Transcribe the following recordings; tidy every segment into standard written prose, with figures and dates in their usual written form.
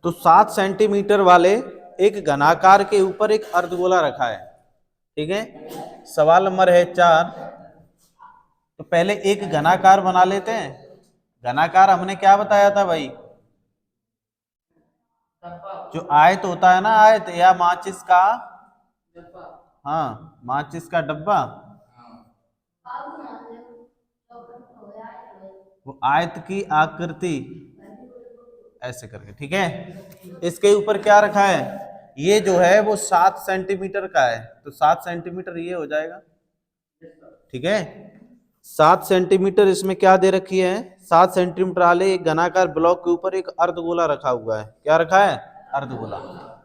तो 7 सेंटीमीटर वाले एक घनाकार के ऊपर एक अर्धगोला रखा है। ठीक है, सवाल नंबर है 4। तो पहले एक घनाकार बना लेते हैं। घनाकार हमने क्या बताया था भाई? जो आयत होता है ना, आयत या माचिस का, हाँ माचिस का डब्बा, वो आयत की आकृति ऐसे करके, ठीक है। इसके ऊपर क्या रखा है? ये जो है वो 7 सेंटीमीटर का है, तो 7 सेंटीमीटर ये हो जाएगा। ठीक है, 7 सेंटीमीटर इसमें क्या दे रखी है? 7 सेंटीमीटर वाले एक घनाकार ब्लॉक के ऊपर एक अर्धगोला रखा हुआ है। क्या रखा है? अर्धगोला।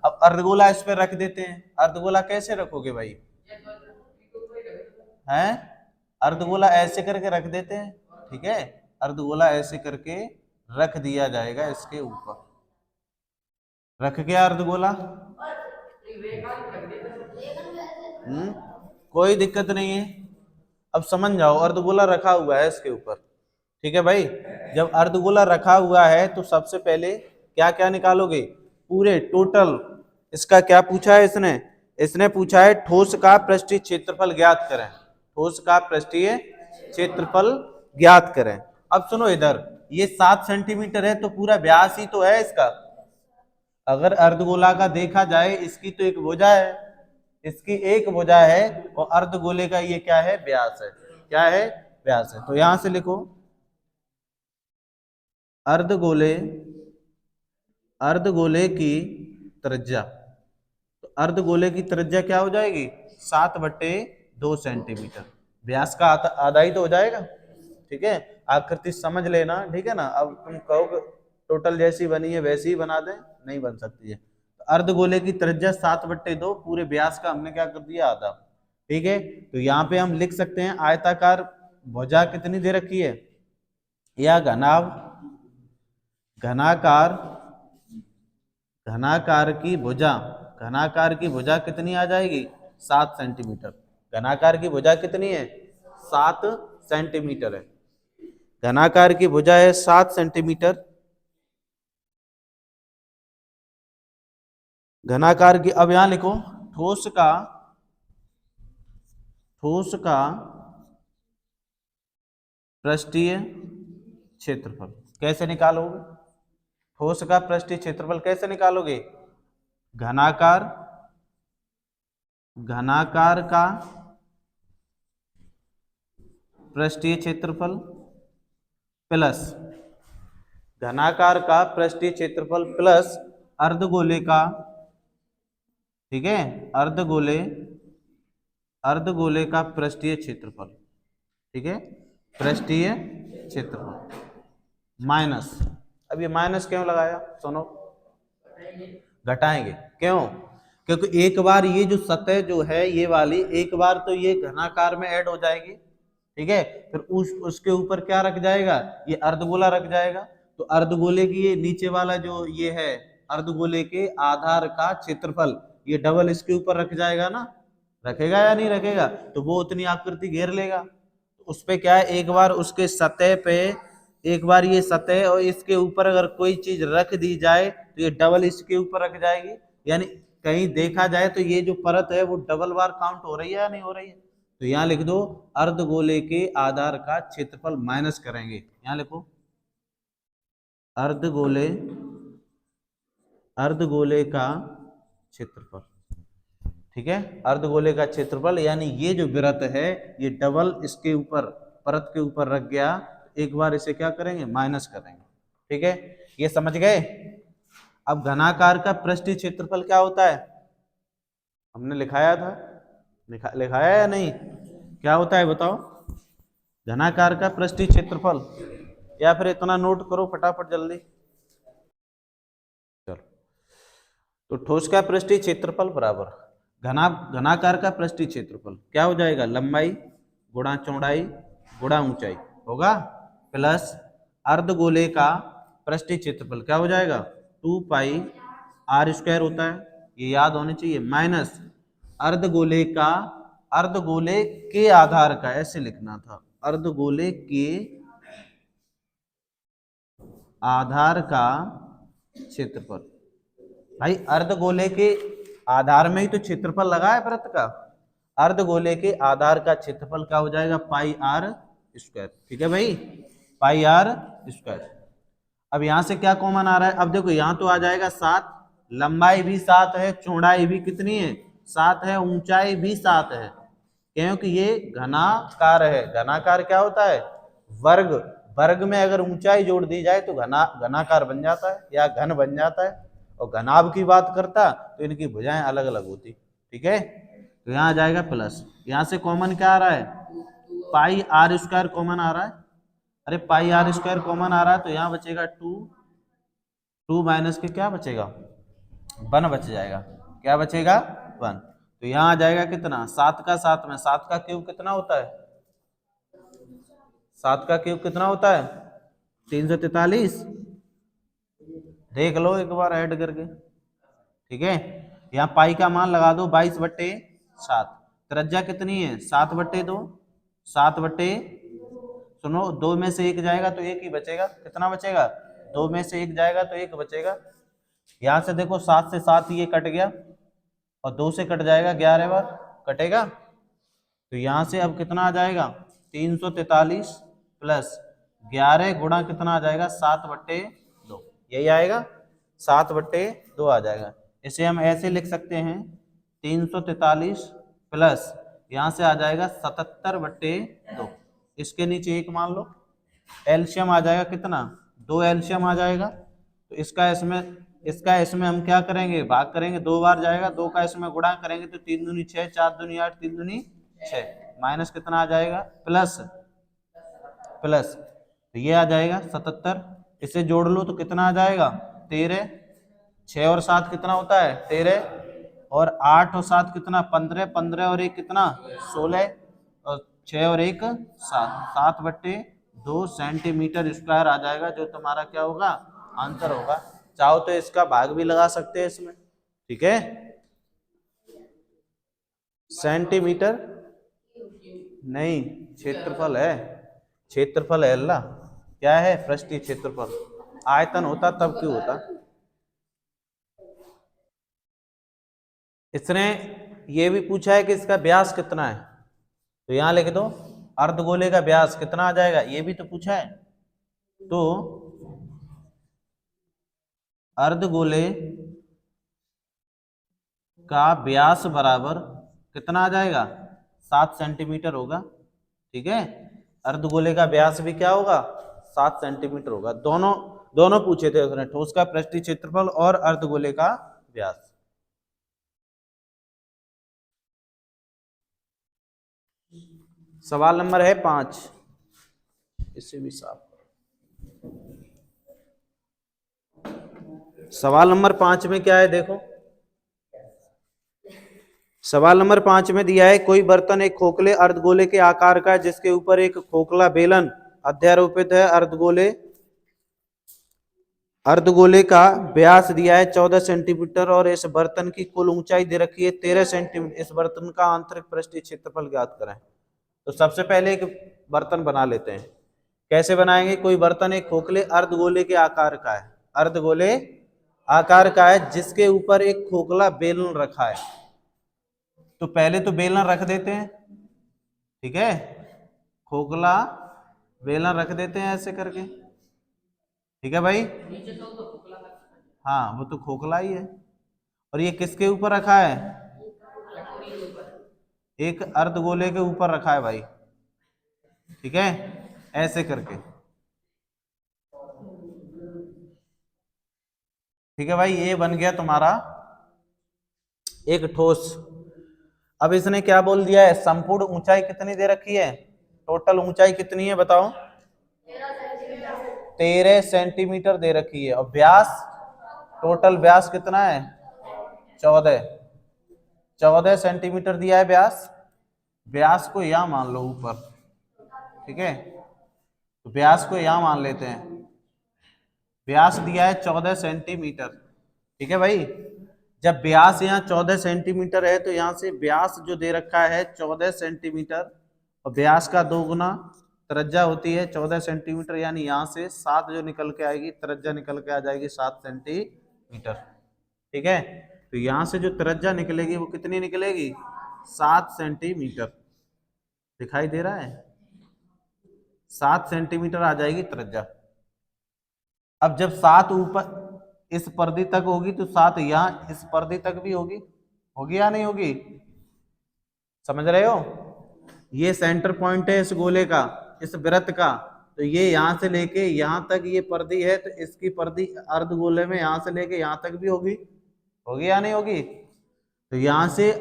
अब अर्धगोला इस पे रख देते हैं। अर्धगोला कैसे रखोगे भाई? हैं, अर्धगोला ऐसे करके रख देते हैं। ठीक है, अर्धगोला ऐसे करके रख दिया जाएगा इसके ऊपर। रख गया अर्धगोला। कोई दिक्कत नहीं है। अब समझ जाओ, अर्धगोला रखा हुआ है इसके ऊपर। ठीक है भाई, जब अर्धगोला रखा हुआ है तो सबसे पहले क्या क्या निकालोगे? पूरे टोटल। इसका क्या पूछा है इसने? इसने पूछा है ठोस का पृष्ठीय क्षेत्रफल ज्ञात करें। ठोस का पृष्ठीय क्षेत्रफल ज्ञात करें। अब सुनो इधर, ये 7 सेंटीमीटर है तो पूरा व्यास ही तो है इसका। अगर अर्धगोला का देखा जाए, इसकी तो एक भुजा है, इसकी एक भुजा है, और अर्धगोले का ये क्या है? व्यास है। क्या है? व्यास है। तो यहां से लिखो अर्धगोले, अर्धगोले की त्रिज्या। तो अर्धगोले की त्रिज्या क्या हो जाएगी? 7/2 सेंटीमीटर। व्यास का आधा ही तो हो जाएगा। ठीक है, आकृति समझ लेना। ठीक है ना, अब तुम कहो टोटल जैसी बनी है वैसी ही बना दें, नहीं बन सकती है। तो अर्धगोले की त्रिज्या 7/2, पूरे व्यास का हमने क्या कर दिया? आधा। ठीक है, तो यहाँ पे हम लिख सकते हैं आयताकार भुजा कितनी दे रखी है, या घनाकार, घनाकार की भुजा, घनाकार की भुजा कितनी आ जाएगी? 7 सेंटीमीटर। घनाकार की भुजा कितनी है? 7 सेंटीमीटर है। घनाकार की भुजा है 7 सेंटीमीटर। घनाकार की, अब यहां लिखो ठोस का, ठोस का पृष्ठीय क्षेत्रफल कैसे निकालोगे? ठोस का पृष्ठीय क्षेत्रफल कैसे निकालोगे? घनाकार, घनाकार का पृष्ठीय क्षेत्रफल प्लस, घनाकार का पृष्ठीय क्षेत्रफल प्लस अर्धगोले का, ठीक है, अर्धगोले, अर्धगोले का पृष्ठीय क्षेत्रफल। ठीक है, पृष्ठीय क्षेत्रफल माइनस। अब ये माइनस क्यों लगाया? सुनो, घटाएंगे क्यों? क्योंकि एक बार ये जो सतह जो है ये वाली, एक बार तो ये घनाकार में ऐड हो जाएगी। ठीक है, फिर उसके ऊपर क्या रख जाएगा? ये अर्धगोला रख जाएगा। तो अर्धगोले की ये नीचे वाला जो ये है, अर्धगोले के आधार का क्षेत्रफल, ये डबल इसके ऊपर रख जाएगा ना। रखेगा या नहीं रखेगा? तो वो उतनी आकृति घेर लेगा। उस पे क्या है, एक बार उसके सतह पे, एक बार ये सतह और इसके ऊपर अगर कोई चीज रख दी जाए तो ये डबल इसके ऊपर रख जाएगी। यानी कहीं देखा जाए तो ये जो परत है वो डबल बार काउंट हो रही है या नहीं हो रही है? तो यहाँ लिख दो अर्धगोले के आधार का क्षेत्रफल माइनस करेंगे। यहाँ लिखो अर्धगोले, अर्धगोले का क्षेत्रफल। ठीक है, अर्धगोले का क्षेत्रफल, यानी ये जो वृत्त है ये डबल इसके ऊपर, परत के ऊपर रख गया। एक बार इसे क्या करेंगे? माइनस करेंगे। ठीक है, ये समझ गए? अब घनाकार का पृष्ठीय क्षेत्रफल क्या होता है? हमने लिखाया था, लिखाया या नहीं? क्या होता है बताओ? घनाकार का पृष्ठीय क्षेत्रफल, या फिर इतना नोट करो फटाफट जल्दी। चलो, तो ठोस का पृष्ठीय क्षेत्रफल बराबर घनाकार का पृष्ठीय क्षेत्रफल क्या हो जाएगा? लंबाई गुणा चौड़ाई गुणा ऊंचाई होगा, प्लस अर्धगोले का पृष्ठीय क्षेत्रफल क्या हो जाएगा? 2 पाई r² होता है, ये याद होनी चाहिए, माइनस अर्धगोले का, अर्धगोले के आधार का, ऐसे लिखना था, अर्धगोले के आधार का क्षेत्रफल। भाई अर्धगोले के आधार में ही तो क्षेत्रफल लगा है वृत्त का। अर्धगोले के आधार का क्षेत्रफल क्या हो जाएगा, पाई आर स्क्वायर। ठीक है भाई, पाई आर स्क्वायर। अब यहां से क्या कॉमन आ रहा है, अब देखो यहां तो आ जाएगा 7, लंबाई भी 7 है, चौड़ाई भी कितनी है 7 है, ऊंचाई भी 7 है, क्योंकि ये घनाकार है। घनाकार क्या होता है, वर्ग। वर्ग में अगर ऊंचाई जोड़ दी जाए तो घनाकार बन जाता है या घन बन जाता है। और घनाभ की बात करता तो इनकी भुजाएं अलग अलग होती। ठीक है, तो यहाँ आ जाएगा प्लस, यहाँ से कॉमन क्या आ रहा है, पाई आर स्क्वायर कॉमन आ रहा है। अरे पाई आर स्क्वायर कॉमन आ रहा है तो यहाँ बचेगा 2, 2 माइनस के क्या बचेगा 1 बच जाएगा। क्या बचेगा 1। तो यहाँ आ जाएगा कितना, 7 का 7 में, 7 का क्यूब कितना होता है, 7 का क्यूब कितना होता है 343। देख लो एक बार ऐड करके। ठीक है, यहाँ पाई का मान लगा दो 22/7। त्रिज्या कितनी है 7/2, 7/, सुनो 2 में से 1 जाएगा तो 1 ही बचेगा। कितना बचेगा, 2 में से 1 जाएगा तो 1 बचेगा। यहाँ से देखो 7 से 7 ये कट गया और 2 से कट जाएगा, 11 बार कटेगा। तो यहाँ से अब कितना आ जाएगा 343 प्लस 11 गुणा कितना आ जाएगा 7/2, यही आएगा 7/2 आ जाएगा। इसे हम ऐसे लिख सकते हैं 343 प्लस यहाँ से आ जाएगा 77/2, इसके नीचे 1 मान लो। एलसीएम आ जाएगा कितना, 2 एलसीएम आ जाएगा। तो इसका इसमें हम क्या करेंगे, भाग करेंगे, 2 बार जाएगा, 2 का इसमें गुणा करेंगे तो 3 दूनी 6, 4 दूनी 8, 3 दूनी 6, माइनस कितना आ जाएगा प्लस, तो ये आ जाएगा 77। इसे जोड़ लो तो कितना आ जाएगा 13, 6 और 7 कितना होता है 13, और 8 और 7 कितना 15, 15 और 1 कितना 16, और 6 और 1 7, 7/2 सेंटीमीटर स्क्वायर आ जाएगा, जो तुम्हारा क्या होगा आंसर होगा। चाहो तो इसका भाग भी लगा सकते हैं इसमें। ठीक है, सेंटीमीटर नहीं, क्षेत्रफल है, क्षेत्रफल है अल्लाह, क्या है पृष्ठीय क्षेत्रफल। आयतन होता तब क्यों होता। इसने ये भी पूछा है कि इसका व्यास कितना है, तो यहां लिख दो अर्धगोले का व्यास कितना आ जाएगा, ये भी तो पूछा है। तो अर्धगोले का व्यास बराबर कितना आ जाएगा 7 सेंटीमीटर होगा। ठीक है, अर्धगोले का व्यास भी क्या होगा 7 सेंटीमीटर होगा। दोनों दोनों पूछे थे उसने, ठोस का पृष्ठीय क्षेत्रफल और अर्धगोले का व्यास। सवाल नंबर है 5, इससे भी साफ। सवाल नंबर 5 में क्या है देखो, सवाल नंबर 5 में दिया है कोई बर्तन एक खोखले अर्धगोले के आकार का है जिसके ऊपर एक खोखला बेलन अध्यारोपित है। अर्धगोले का व्यास दिया है 14 सेंटीमीटर और इस बर्तन की कुल ऊंचाई दे रखी है 13 सेंटीमीटर। इस बर्तन का आंतरिक पृष्ठीय क्षेत्रफल ज्ञात करें। तो सबसे पहले एक बर्तन बना लेते हैं। कैसे बनाएंगे, कोई बर्तन एक खोखले अर्धगोले के आकार का है, अर्धगोले आकार का है जिसके ऊपर एक खोखला बेलन रखा है। तो पहले तो बेलन रख देते हैं। ठीक है, खोखला बेलन रख देते हैं ऐसे करके। ठीक है भाई, हाँ वो तो खोखला ही है। और ये किसके ऊपर रखा है, एक अर्धगोले के ऊपर रखा है भाई। ठीक है, ऐसे करके। ठीक है भाई, ये बन गया तुम्हारा एक ठोस। अब इसने क्या बोल दिया है, संपूर्ण ऊंचाई कितनी दे रखी है, टोटल ऊंचाई कितनी है बताओ 13 सेंटीमीटर दे रखी है। और व्यास, टोटल व्यास कितना है 14 सेंटीमीटर दिया है व्यास। व्यास को यहां मान लो ऊपर। ठीक है, तो व्यास को यहां मान लेते हैं। व्यास दिया है 14 सेंटीमीटर। ठीक है भाई, जब व्यास यहाँ 14 सेंटीमीटर है तो यहाँ से व्यास जो दे रखा है 14 सेंटीमीटर और व्यास का 2 गुना त्रिज्या होती है 14 सेंटीमीटर, यानी यहाँ से 7 जो निकल के आएगी, त्रिज्या निकल के आ जाएगी 7 सेंटीमीटर। ठीक है, तो यहाँ से जो त्रिज्या निकलेगी वो कितनी निकलेगी? 7 सेंटीमीटर। दिखाई दे रहा है? 7 सेंटीमीटर आ जाएगी त्रिज्या। अब जब 7 ऊपर इस परिधि तक होगी तो 7 यहाँ इस परिधि तक भी होगी, होगी या नहीं होगी? समझ रहे हो? ये सेंटर पॉइंट है इस गोले का, इस वृत्त का, तो ये यहाँ से लेके यहाँ तक ये परिधि है, तो इसकी परिधि अर्धगोले में यहाँ से लेके यहाँ तक भी होगी, होगी या नहीं होगी? तो यहाँ से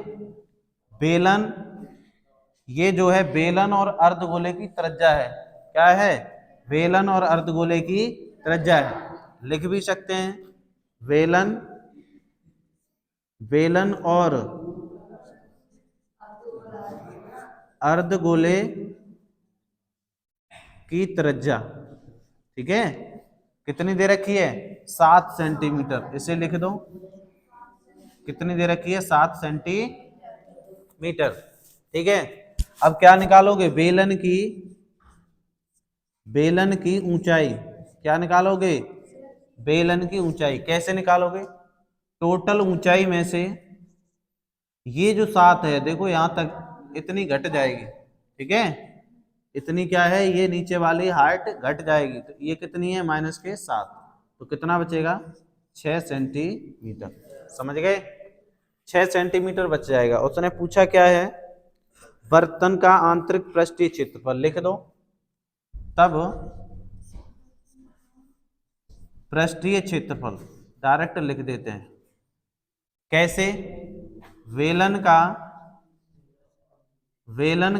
बेलन, ये जो है बेलन और अर्धगोले की त्रिज्या है। क्या है? बेलन और अर्धगोले की त्रिज्या है। लिख भी सकते हैं बेलन, बेलन और अर्धगोले की त्रिज्या। ठीक है, कितनी दे रखी है? 7 सेंटीमीटर। इसे लिख दो, कितनी दे रखी है? 7 सेंटीमीटर। ठीक है, अब क्या निकालोगे? बेलन की ऊंचाई। क्या निकालोगे? बेलन की ऊंचाई। कैसे निकालोगे? टोटल ऊंचाई में से ये जो 7 है, देखो यहां तक इतनी घट जाएगी। ठीक है, इतनी क्या है? ये नीचे वाली हाइट घट जाएगी, तो ये कितनी है? माइनस के 7। तो कितना बचेगा? 6 सेंटीमीटर। समझ गए? 6 सेंटीमीटर बच जाएगा। उसने पूछा क्या है? बर्तन का आंतरिक पृष्ठीय क्षेत्रफल। लिख दो, तब पृष्ठीय क्षेत्रफल डायरेक्ट लिख देते हैं। कैसे? वेलन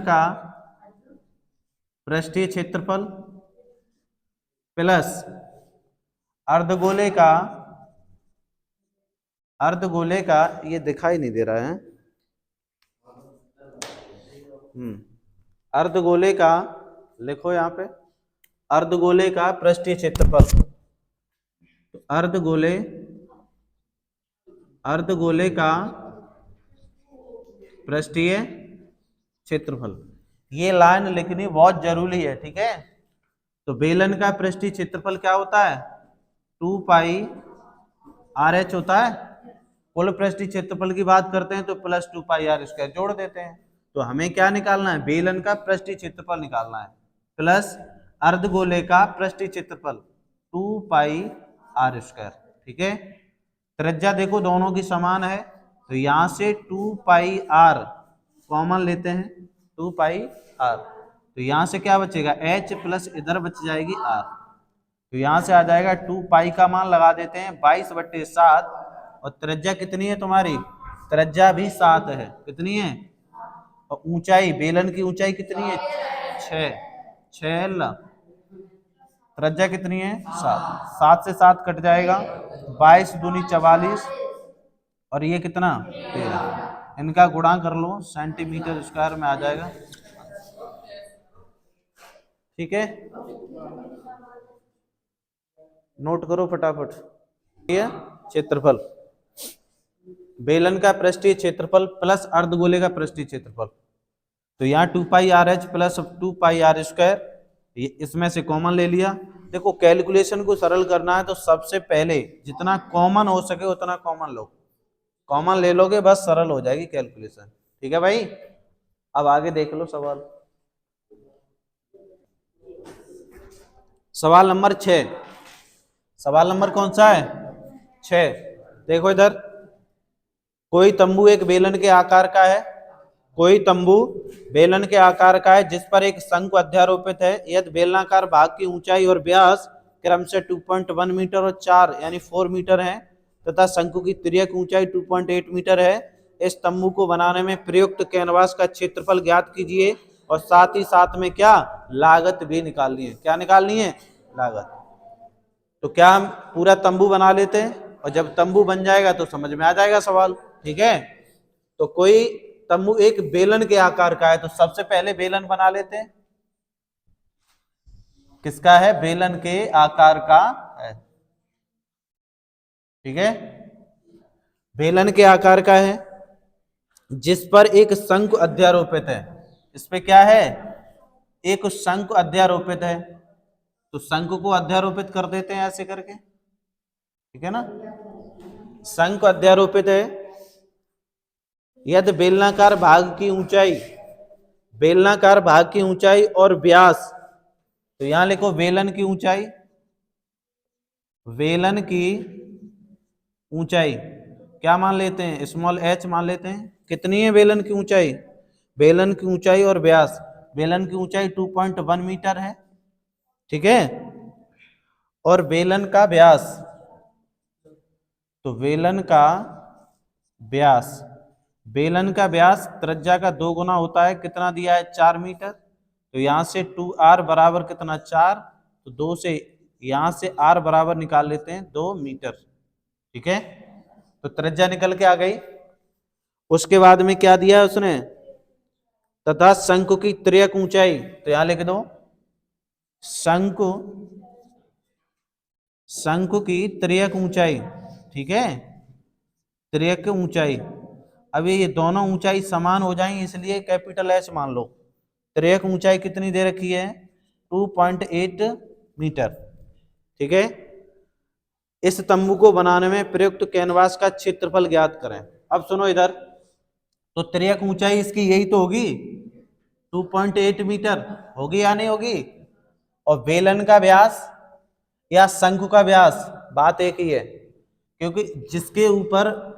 का पृष्ठीय क्षेत्रफल प्लस अर्धगोले का, ये दिखाई नहीं दे रहा है, अर्धगोले का, लिखो यहाँ पे, अर्धगोले का पृष्ठीय क्षेत्रफल। अर्धगोले का पृष्ठीय क्षेत्रफल, ये लाइन लिखनी बहुत जरूरी है। ठीक है, तो बेलन का पृष्ठीय क्षेत्रफल क्या होता है? 2 पाई RH होता है। कुल पृष्ठीय क्षेत्रफल की बात करते हैं तो प्लस 2 पाई R स्क्वायर जोड़ देते हैं। तो हमें क्या निकालना है? बेलन का पृष्ठीय क्षेत्रफल निकालना है, प्लस अर्धगोले का पृष्ठीय क्षेत्रफल 2 पाई R स्क्वायर। ठीक है, त्रिज्या देखो दोनों की समान है, तो यहां से 2 पाई R कॉमन लेते हैं, 2 पाई R, तो यहां से क्या बचेगा? H प्लस इधर बच जाएगी R, तो यहां से आ जाएगा 2 पाई का मान लगा देते हैं 22/7। और त्रिज्या कितनी है तुम्हारी? त्रिज्या भी 7 है। कितनी है? और ऊंचाई, बेलन की ऊंचाई कितनी है? 6। त्रिज्या कितनी है? 7। 7 से 7 कट जाएगा, 22 दूनी 44, और ये कितना? 13। इनका गुणा कर लो, सेंटीमीटर स्क्वायर में आ जाएगा। ठीक है, नोट करो फटाफट। ये क्षेत्रफल, बेलन का पृष्ठीय क्षेत्रफल प्लस अर्धगोले का पृष्ठीय क्षेत्रफल, तो यहाँ 2 पाई RH प्लस 2 पाई R स्क्वायर, इसमें से कॉमन ले लिया। देखो कैलकुलेशन को सरल करना है तो सबसे पहले जितना कॉमन हो सके उतना कॉमन लो, कॉमन ले लोगे बस सरल हो जाएगी कैलकुलेशन। ठीक है भाई, अब आगे देख लो सवाल। सवाल नंबर 6। सवाल नंबर कौन सा है? 6। देखो इधर, कोई तंबू एक बेलन के आकार का है, कोई तंबू बेलन के आकार का है जिस पर एक शंकु अध्यारोपित है। यदि बेलनाकार भाग की ऊंचाई और व्यास क्रम से 2.1 मीटर और 4 यानी 4 मीटर है तथा शंकु की तिर्यक ऊंचाई 2.8 मीटर है। इस तंबू को बनाने में प्रयुक्त कैनवास का क्षेत्रफल ज्ञात कीजिए और साथ ही साथ में क्या लागत भी निकालनी है। क्या निकालनी है? लागत। तो क्या हम पूरा तंबू बना लेते हैं और जब तंबू बन जाएगा तो समझ में आ जाएगा सवाल। ठीक है, तो कोई तंबू एक बेलन के आकार का है, तो सबसे पहले बेलन बना लेते हैं। किसका है? बेलन के आकार का है। ठीक है, बेलन के आकार का है जिस पर एक शंकु अध्यारोपित है। इस पे क्या है? एक शंकु अध्यारोपित है, तो शंकु को अध्यारोपित कर देते हैं ऐसे करके, ठीक है ना। शंकु अध्यारोपित है यदि बेलनाकार भाग की ऊंचाई, बेलनाकार भाग की ऊंचाई और व्यास, तो यहां लिखो वेलन की ऊंचाई, वेलन की ऊंचाई क्या मान लेते हैं, स्मॉल एच मान लेते हैं। कितनी है वेलन की ऊंचाई, बेलन की ऊंचाई और व्यास, बेलन की ऊंचाई 2.1 मीटर है, ठीक है। और बेलन का व्यास, तो वेलन का व्यास, बेलन का व्यास त्रिज्या का 2 गुना होता है, कितना दिया है 4 मीटर, तो यहां से 2r बराबर कितना 4, तो 2 से यहां से r बराबर निकाल लेते हैं 2 मीटर, ठीक है। तो त्रिज्या निकल के आ गई। उसके बाद में क्या दिया है उसने, तथा शंकु की त्रियक ऊंचाई, तो यहां लिख दो शंकु, शंकु की त्रियक ऊंचाई, ठीक है, त्रियक ऊंचाई। अभी ये दोनों ऊंचाई समान हो जाएंगी इसलिए कैपिटल एच मान लो। त्रियक ऊंचाई कितनी दे रखी है 2.8 मीटर, ठीक है। इस तंबू को बनाने में प्रयुक्त कैनवास का क्षेत्रफल ज्ञात करें। अब सुनो इधर, तो त्रियक ऊंचाई इसकी यही तो होगी 2.8 मीटर, होगी या नहीं होगी। और बेलन का व्यास या शंकु का व्यास बात एक ही है, क्योंकि जिसके ऊपर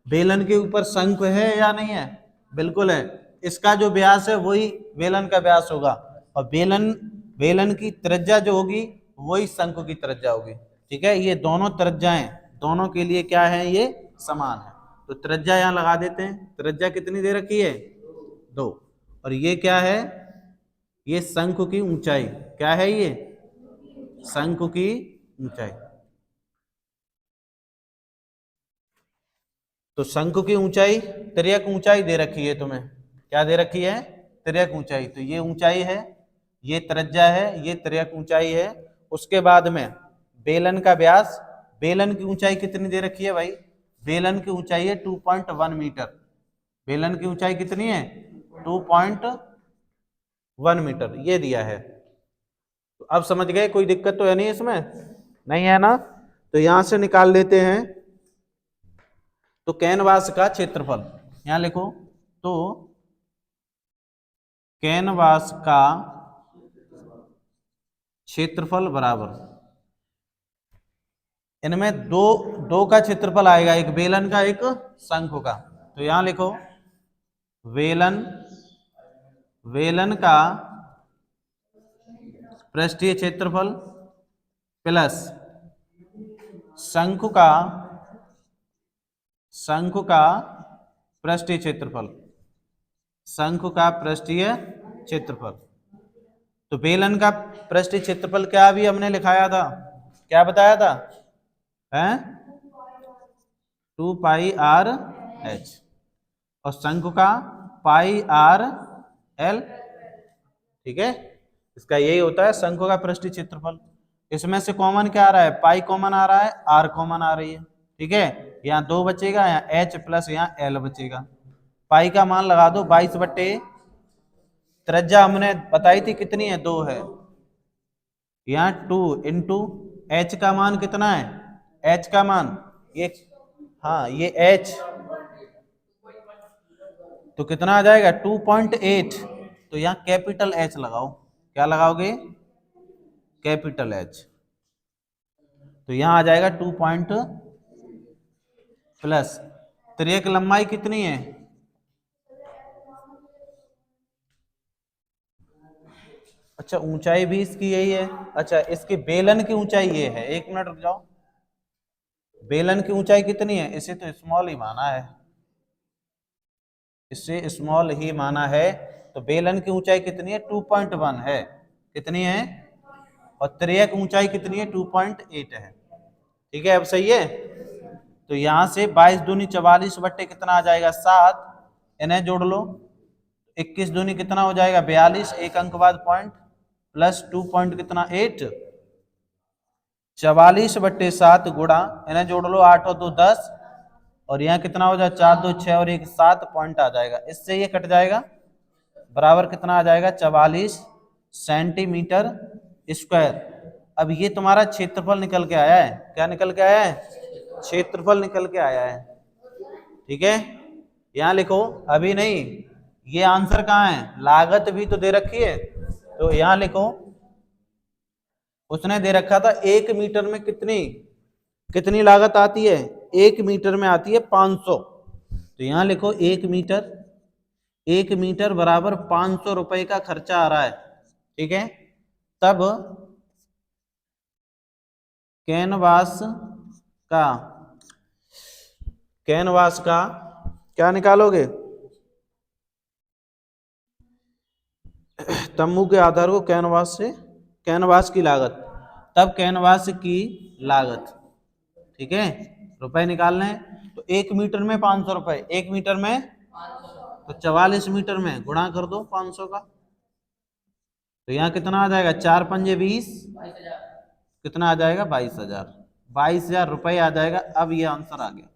बेलन के ऊपर शंकु है या नहीं है, बिल्कुल है, इसका जो व्यास है वही बेलन का व्यास होगा, और बेलन की त्रिज्या जो होगी वही शंकु की त्रिज्या होगी, ठीक है। ये दोनों त्रिज्याएं दोनों के लिए क्या है, ये समान है, तो त्रिज्या यहां लगा देते हैं। त्रिज्या कितनी दे रखी है 2, और ये क्या है, ये शंकु की ऊंचाई, क्या है ये शंकु की ऊंचाई। तो शंकु की ऊंचाई, त्रियक ऊंचाई दे रखी है तुम्हें, क्या दे रखी है त्रियक ऊंचाई, तो ये ऊंचाई है, ये त्रिज्या है, ये त्रियक ऊंचाई है। उसके बाद में बेलन का व्यास, बेलन की ऊंचाई कितनी दे रखी है भाई, बेलन की ऊंचाई है 2.1 मीटर, बेलन की ऊंचाई कितनी है 2.1 मीटर, ये दिया है। तो अब समझ गए, कोई दिक्कत तो है नहीं इसमें, नहीं है ना। तो यहां से निकाल लेते हैं, तो कैनवास का क्षेत्रफल यहां लिखो, तो कैनवास का क्षेत्रफल बराबर, इनमें दो दो का क्षेत्रफल आएगा, एक बेलन का एक शंकु का, तो यहां लिखो वेलन, वेलन का पृष्ठीय क्षेत्रफल प्लस शंकु का, शंकु का पृष्ठीय क्षेत्रफल, शंकु का पृष्ठीय क्षेत्रफल। तो बेलन का पृष्ठीय क्षेत्रफल क्या अभी हमने लिखाया था, क्या बताया था, हैं 2πr/h, और शंकु का πr/l, ठीक है। इसका यही होता है शंकु का पृष्ठीय क्षेत्रफल। इसमें से कॉमन क्या आ रहा है, पाई कॉमन आ रहा है, आर कॉमन आ रही है, ठीक है। यहाँ 2 बचेगा, यहाँ h प्लस यहाँ l बचेगा। पाई का मान लगा दो 22/, त्रिज्या हमने बताई थी कितनी है 2 है, यहाँ 2 इंटू एच का मान कितना है, h का मान ये, हाँ ये h, तो कितना आ जाएगा 2.8, तो यहाँ कैपिटल H लगाओ, क्या लगाओगे कैपिटल H, तो यहाँ आ जाएगा 2 पॉइंट प्लस, त्रियक लंबाई कितनी है, अच्छा ऊंचाई भी इसकी यही है, अच्छा इसकी बेलन की ऊंचाई ये है, 1 मिनट रुक जाओ, बेलन की ऊंचाई कितनी है, इसे तो स्मॉल ही माना है, इसे स्मॉल ही माना है, तो बेलन की ऊंचाई कितनी है 2.1 है, कितनी है, और त्रियक ऊंचाई कितनी है 2.8 है, ठीक है। अब सही है, तो यहां से 22 दूनी 44 बट्टे कितना आ जाएगा 7, इन्हें जोड़ लो, 21 दूनी कितना हो जाएगा 42, एक अंक बाद पॉइंट प्लस 2 पॉइंट कितना 8, 44/7 गुणा, इन्हें जोड़ लो 8 और 2 10, और यहाँ कितना हो जाए 4 2 6 और 1 7 पॉइंट आ जाएगा, इससे ये कट जाएगा, बराबर कितना आ जाएगा 44 सेंटीमीटर स्क्वायर। अब ये तुम्हारा क्षेत्रफल निकल के आया है। क्या निकल के आया है? क्षेत्रफल निकल के आया है। ठीक है, यहां लिखो, अभी नहीं, ये आंसर कहाँ है? लागत भी तो दे रखी है, तो यहां लिखो, उसने दे रखा था 1 मीटर में कितनी कितनी लागत आती है? 1 मीटर में आती है 500। तो यहां लिखो 1 मीटर बराबर 500 रुपए का खर्चा आ रहा है। ठीक है, तब कैनवास का क्या निकालोगे? तम्बू के आधार को कैनवास की लागत, तब कैनवास की लागत। ठीक है, रुपए निकालने हैं, तो 1 मीटर में 500 रुपए, 1 मीटर में तो 44 मीटर में गुणा कर दो 500 का, तो यहाँ कितना आ जाएगा? 4 पंजे 20, कितना आ जाएगा? 22,000। 22,000 रुपये आ जाएगा। अब ये आंसर आ गया।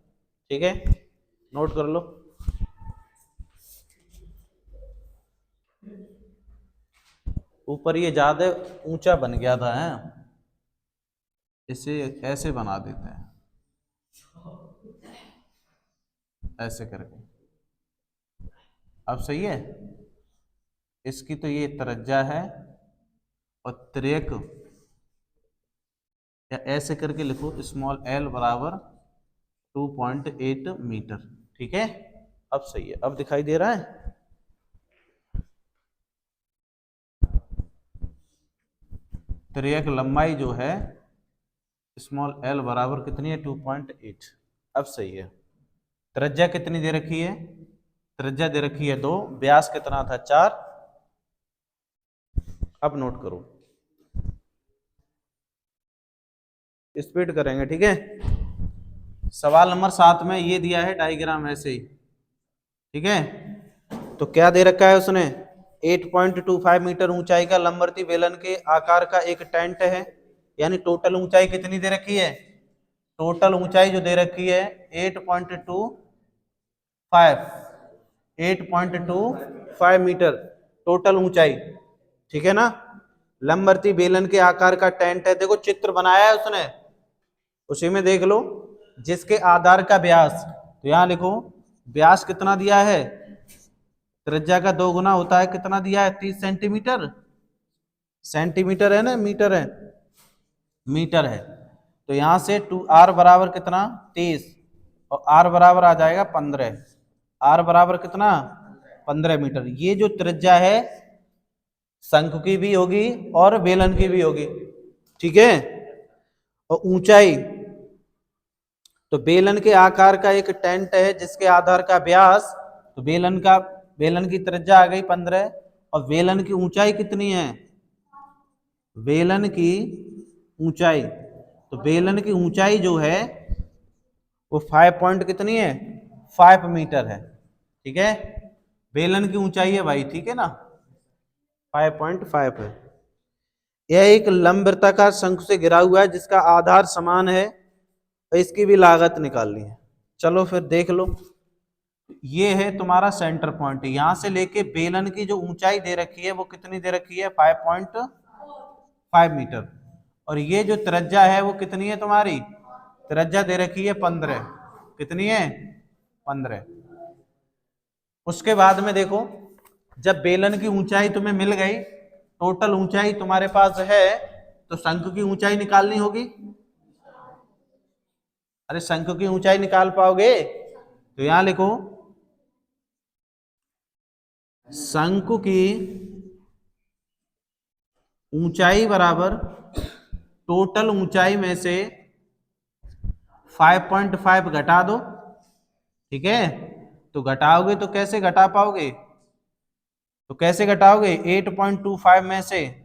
ठीक है, नोट कर लो। ऊपर ये ज्यादा ऊंचा बन गया था, है, इसे ऐसे बना देते हैं, ऐसे करके। अब सही है? इसकी तो ये त्रिज्या है, और त्रिक, या ऐसे करके लिखो, स्मॉल एल बराबर 2.8 मीटर। ठीक है, अब सही है, अब दिखाई दे रहा है। त्रिक लंबाई जो है स्मॉल एल बराबर कितनी है? 2.8। अब सही है। त्रिज्या कितनी दे रखी है? त्रिज्या दे रखी है 2, व्यास कितना था? 4। अब नोट करो, स्पीड करेंगे। ठीक है, सवाल नंबर 7 में ये दिया है डायग्राम ऐसे ही। ठीक है, तो क्या दे रखा है उसने? 8.25 मीटर ऊंचाई का लंबवर्ती बेलन के आकार का एक टेंट है। यानी टोटल ऊंचाई कितनी दे रखी है? टोटल ऊंचाई जो दे रखी है 8.25 मीटर टोटल ऊंचाई। ठीक है ना, लंबवर्ती बेलन के आकार का टेंट है। देखो चित्र बनाया है उसने, उसी में देख लो, जिसके आधार का व्यास, तो यहां लिखो व्यास कितना दिया है? त्रिज्या का 2 गुना होता है, कितना दिया है? 30 सेंटीमीटर। सेंटीमीटर है ना, मीटर है? मीटर है। तो यहां से 2r बराबर कितना? 30, और r बराबर आ जाएगा 15। r बराबर कितना? 15 मीटर। ये जो त्रिज्या है शंकु की भी होगी और बेलन की भी होगी। ठीक है, और ऊंचाई, तो बेलन के आकार का एक टेंट है जिसके आधार का व्यास, तो बेलन की त्रिज्या आ गई 15, और बेलन की ऊंचाई कितनी है? बेलन की ऊंचाई, तो बेलन की ऊंचाई जो है वो 5 पॉइंट कितनी है? 5 मीटर है। ठीक है, बेलन की ऊंचाई है भाई, ठीक है ना, 5.5 है। यह एक लंबवृत्ताकार शंकु से घिरा हुआ है जिसका आधार समान है, और इसकी भी लागत निकालनी है। चलो फिर देख लो, ये है तुम्हारा सेंटर पॉइंट। यहां से लेके बेलन की जो ऊंचाई दे रखी है वो कितनी दे रखी है? 5.5 मीटर। और ये जो त्रिज्या है वो कितनी है तुम्हारी? त्रिज्या दे रखी है 15। कितनी है? 15। उसके बाद में देखो, जब बेलन की ऊंचाई तुम्हें मिल गई, टोटल ऊंचाई तुम्हारे पास है, तो शंकु की ऊंचाई निकालनी होगी। अरे शंकु की ऊंचाई निकाल पाओगे? तो यहां लिखो, शंकु की ऊंचाई बराबर टोटल ऊंचाई में से 5.5 घटा दो। ठीक है, तो घटाओगे तो कैसे घटा पाओगे? तो कैसे घटाओगे? 8.25 में से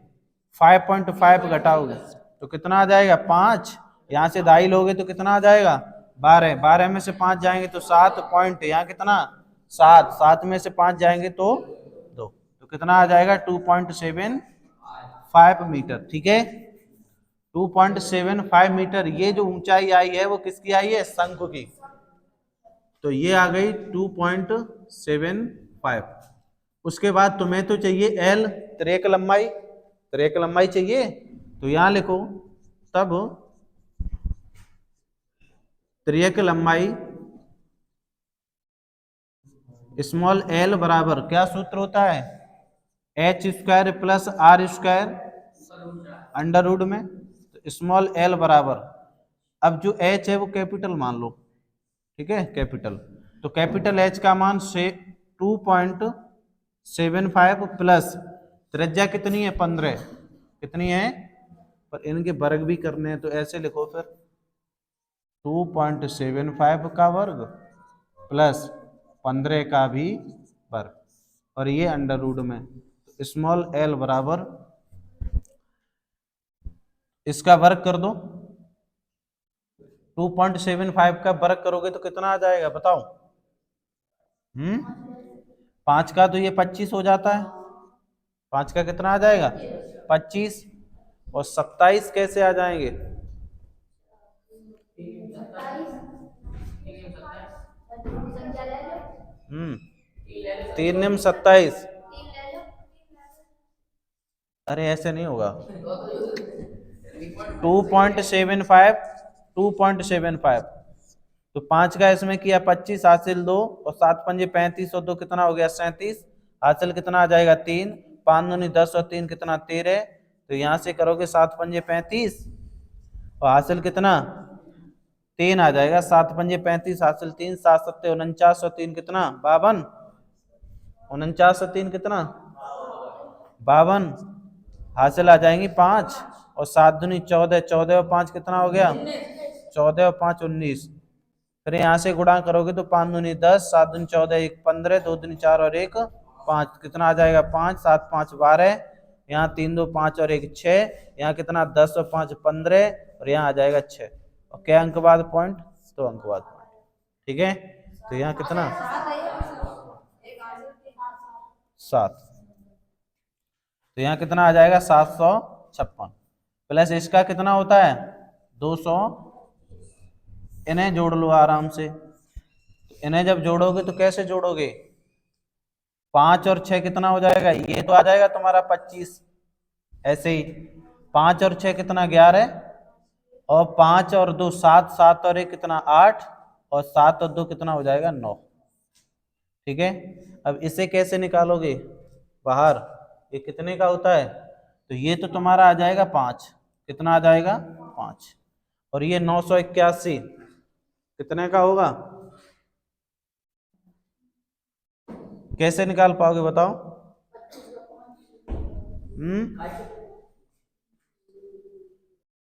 5.5 घटाओगे तो कितना आ जाएगा? 5। यहां से दाई लोगे तो कितना आ जाएगा? 12। 12 में से 5 जाएंगे तो 7 पॉइंट, यहाँ कितना? 7। 7 में से 5 जाएंगे तो 2, तो कितना आ जाएगा? 2.75 मीटर। ठीक है, 2.75 मीटर। ये जो ऊंचाई आई है वो किसकी आई है? शंकु की। तो ये आ गई 2.75। उसके बाद तुम्हें तो चाहिए एल, त्रिक लंबाई। त्रिज्या लंबाई चाहिए तो यहां लिखो, तब त्रिज्या लंबाई स्मॉल एल बराबर क्या सूत्र होता है, H square plus R square under root में, तो स्मॉल एल बराबर, अब जो एच है वो कैपिटल मान लो, ठीक है कैपिटल, तो कैपिटल एच का मान से 2.75 प्लस त्रिज्या कितनी है 15, कितनी है, पर इनके वर्ग भी करने हैं तो ऐसे लिखो फिर 2.75 का वर्ग प्लस 15 का भी वर्ग और ये अंडर रूट में, तो स्मॉल एल बराबर इसका वर्ग कर दो, 2.75 का वर्ग करोगे तो कितना आ जाएगा बताओ, 5 का तो ये 25 हो जाता है, 5 का कितना आ जाएगा 25, और 27 कैसे आ जाएंगे, 3 अरे ऐसे नहीं होगा, 2.75 2.75, तो 5 का इसमें किया 25 हासिल 2 और 7 पंजे 35 और 2 कितना हो गया 37, हासिल कितना आ जाएगा 3, 5 दूनी 10 और 3 कितना 13, तो यहां से करोगे 7 पंजे 35 और हासिल कितना 3 आ जाएगा, 7 पंजे 35 हासिल 3, 7 सत्ते 49 और 3 कितना 52, 49 और 3 कितना 52, हासिल आ जाएंगी 5 और 7 दूनी 14, 14 और 5 कितना हो गया 14 और 5 19, फिर यहाँ से गुणा करोगे तो 5 दूनी 10, 7 दूनी 14, 1 15, 2 दूनी 4 और 1 5, कितना आ जाएगा 5, 7 5 12, यहाँ 3 2 5 और 1 6, यहाँ कितना 10 और 5 15 और यहाँ आ जाएगा 6, और क्या अंक बाद पॉइंट, तो अंक बाद पॉइंट, ठीक है, तो यहाँ कितना 7, तो यहाँ कितना आ जाएगा 756 प्लस इसका कितना होता है 200, इन्हें जोड़ लो आराम से, इन्हें जब जोड़ोगे तो कैसे जोड़ोगे, 5 और 6 कितना हो जाएगा, ये तो आ जाएगा तुम्हारा 25, ऐसे ही 5 और 6 कितना 11, और 5 और 2 7, 7 और 1 कितना 8, और 7 और 2 कितना हो जाएगा 9, ठीक है, अब इसे कैसे निकालोगे बाहर, ये कितने का होता है, तो ये तो तुम्हारा आ जाएगा 5, कितना आ जाएगा 5, और ये 981 कितने का होगा, कैसे निकाल पाओगे बताओ,